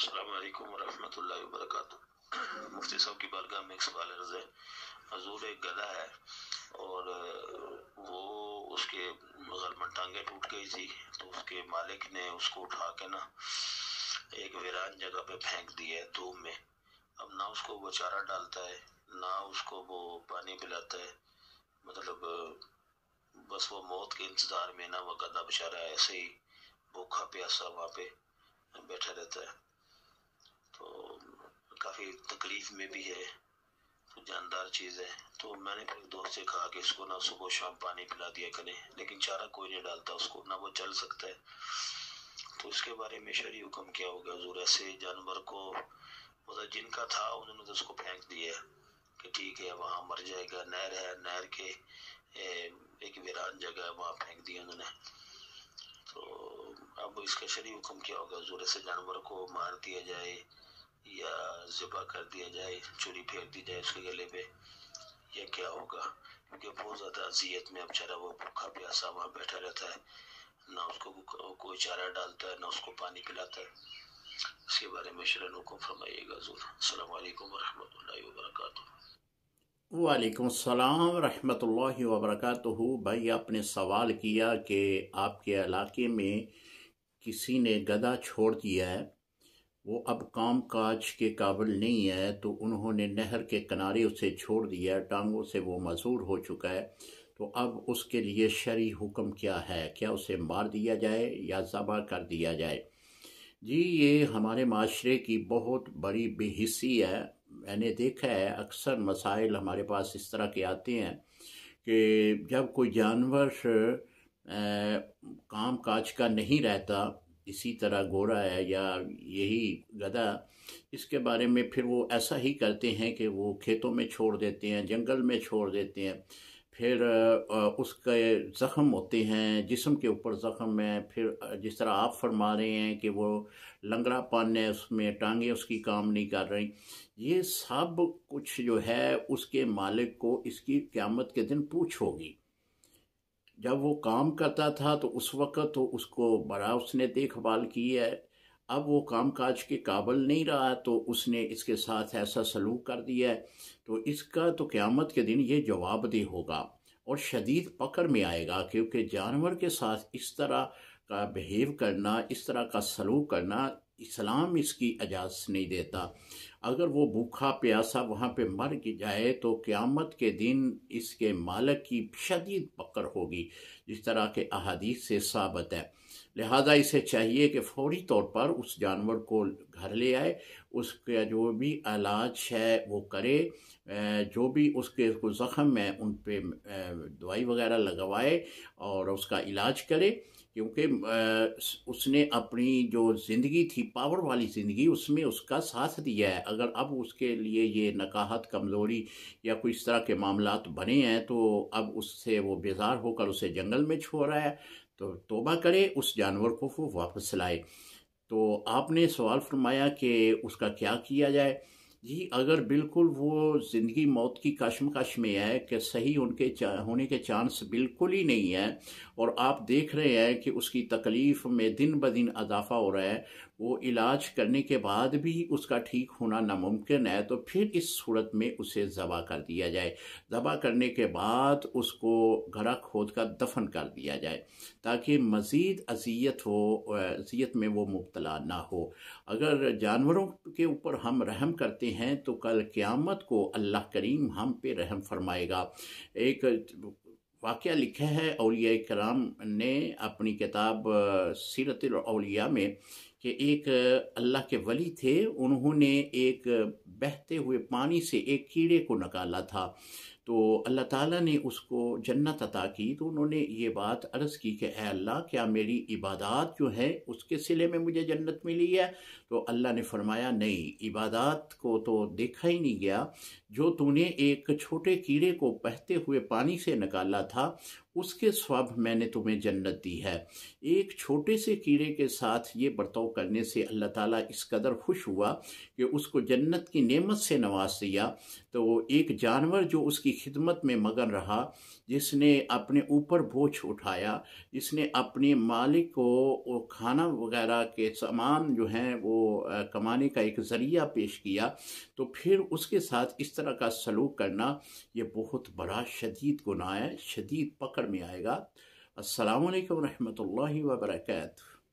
अस्सलाम वालेकुम वरहमतुल्लाहि वबरकातुहू। मुफ्ती साहब की बारगाह में एक सवाल अर्ज़ है। हजूर एक गधा है और वो उसके गलमन टांगे टूट गई थी, तो उसके मालिक ने उसको उठा के ना एक वीरान जगह पे फेंक दिया है धूप में। अब ना उसको वो चारा डालता है, ना उसको वो पानी पिलाता है। मतलब बस वो मौत के इंतजार में ना वो गधा बेचारा ऐसे ही भूखा प्यासा वहाँ पे बैठा रहता है। तो काफ़ी तकलीफ में भी है, तो जानदार चीज़ है। तो मैंने फिर दोस्त से कहा कि इसको ना सुबह शाम पानी पिला दिया करें, लेकिन चारा कोई नहीं डालता उसको, ना वो चल सकता है। तो इसके बारे में शरई हुक्म क्या होगा हजूर? ऐसे जानवर को मतलब जिनका था उन्होंने तो उसको फेंक दिया कि ठीक है वहाँ मर जाएगा, नहर है, नहर के एक वीरान जगह है वहाँ फेंक दिया उन्होंने। तो अब इसका शरई हुक्म क्या होगा हजूर? ऐसे जानवर को मार दिया जाए या ज़िबा कर दिया जाए, चूड़ी फेंक दी जाए उसके गले पे, या क्या होगा? क्योंकि बहुत ज़्यादा अजियत में अब बेचारा वो भूखा प्यासा वहाँ बैठा रहता है, ना उसको कोई चारा डालता है, ना उसको पानी पिलाता है। इसके बारे में शरन हुक्म फरमाइएगा हजूर। अस्सलाम वालेकुम वरहमतुल्लाहि वबरकातुहू। वालेकुम अस्सलाम रहमतुल्लाहि वबरकातुहू। भाई आपने सवाल किया कि आपके इलाके में किसी ने गधा छोड़ दिया है, वो अब काम काज के काबिल नहीं है, तो उन्होंने नहर के किनारे उसे छोड़ दिया, टांगों से वो मजबूर हो चुका है। तो अब उसके लिए शरई हुक्म क्या है? क्या उसे मार दिया जाए या ज़बह कर दिया जाए? जी, ये हमारे माशरे की बहुत बड़ी बेहिसी है। मैंने देखा है अक्सर मसाइल हमारे पास इस तरह के आते हैं कि जब कोई जानवर काम काज का नहीं रहता, इसी तरह घोड़ा है या यही गधा, इसके बारे में फिर वो ऐसा ही करते हैं कि वो खेतों में छोड़ देते हैं, जंगल में छोड़ देते हैं। फिर उसके ज़ख़म होते हैं, जिस्म के ऊपर ज़ख़म है। फिर जिस तरह आप फरमा रहे हैं कि वो लंगड़ापन है, उसमें टांगें उसकी काम नहीं कर रही, ये सब कुछ जो है उसके मालिक को इसकी क़यामत के दिन पूछ होगी। जब वो काम करता था तो उस वक़्त तो उसको बड़ा उसने देखभाल की है। अब वो काम काज के काबिल नहीं रहा तो उसने इसके साथ ऐसा सलूक कर दिया है, तो इसका तो क़यामत के दिन ये जवाबदेह होगा और शदीद पकड़ में आएगा। क्योंकि जानवर के साथ इस तरह का बिहेव करना, इस तरह का सलूक करना, इस्लाम इसकी इजाज़त नहीं देता। अगर वो भूखा प्यासा वहाँ पे मर जाए तो क़यामत के दिन इसके मालिक की शदीद पकड़ होगी, जिस तरह के अहादीस से साबित है। लिहाजा इसे चाहिए कि फौरी तौर पर उस जानवर को घर ले आए, उसका जो भी इलाज है वो करे, जो भी उसके ज़ख़म है उन पे दवाई वगैरह लगवाए और उसका इलाज करे। क्योंकि उसने अपनी जो ज़िंदगी थी, पावर वाली ज़िंदगी, उसमें उसका साथ दिया है। अगर अब उसके लिए ये नकाहत, कमज़ोरी या कोई इस तरह के मामलात बने हैं तो अब उससे वो बेजार होकर उसे जंगल में छोड़ रहा है, तो तौबा करे, उस जानवर को वो वापस लाए। तो आपने सवाल फरमाया कि उसका क्या किया जाए। जी, अगर बिल्कुल वो ज़िंदगी मौत की कशमकश में है कि सही उनके होने के चांस बिल्कुल ही नहीं है, और आप देख रहे हैं कि उसकी तकलीफ़ में दिन ब दिन इजाफ़ा हो रहा है, वो इलाज करने के बाद भी उसका ठीक होना नामुमकिन है, तो फिर इस सूरत में उसे ज़बह कर दिया जाए। ज़बह करने के बाद उसको गड़ा खोद कर दफन कर दिया जाए, ताकि मज़ीद अज़ियत हो, अज़ियत में वो मुब्तला ना हो। अगर जानवरों के ऊपर हम रहम करते हैं तो कल क़यामत को अल्लाह करीम हम पे रहम फरमाएगा। एक वाक़या लिखा है औलिया कराम ने अपनी किताब सीरतुल औलिया में कि एक अल्लाह के वली थे, उन्होंने एक बहते हुए पानी से एक कीड़े को निकाला था, तो अल्लाह ताला ने उसको जन्नत अता की। तो उन्होंने ये बात अर्ज़ की कि ए अल्लाह, क्या मेरी इबादत जो है उसके सिले में मुझे जन्नत मिली है? तो अल्लाह ने फरमाया, नहीं, इबादत को तो देखा ही नहीं गया। जो तूने एक छोटे कीड़े को बहते हुए पानी से निकाला था, उसके सवाब मैंने तुम्हें जन्नत दी है। एक छोटे से कीड़े के साथ ये बर्ताव करने से अल्लाह ताला इस कदर खुश हुआ कि उसको जन्नत की नेमत से नवाज दिया। तो एक जानवर जो उसकी खिदमत में मगन रहा, जिसने अपने ऊपर बोझ उठाया, जिसने अपने मालिक को वो खाना वगैरह के सामान जो हैं वो कमाने का एक ज़रिया पेश किया, तो फिर उसके साथ इस तरह का सलूक करना ये बहुत बड़ा शदीद गुनाह है, शदीद पकड़ में आएगा। अस्सलामु अलैकुम रहमतुल्लाहि व बरकातहू।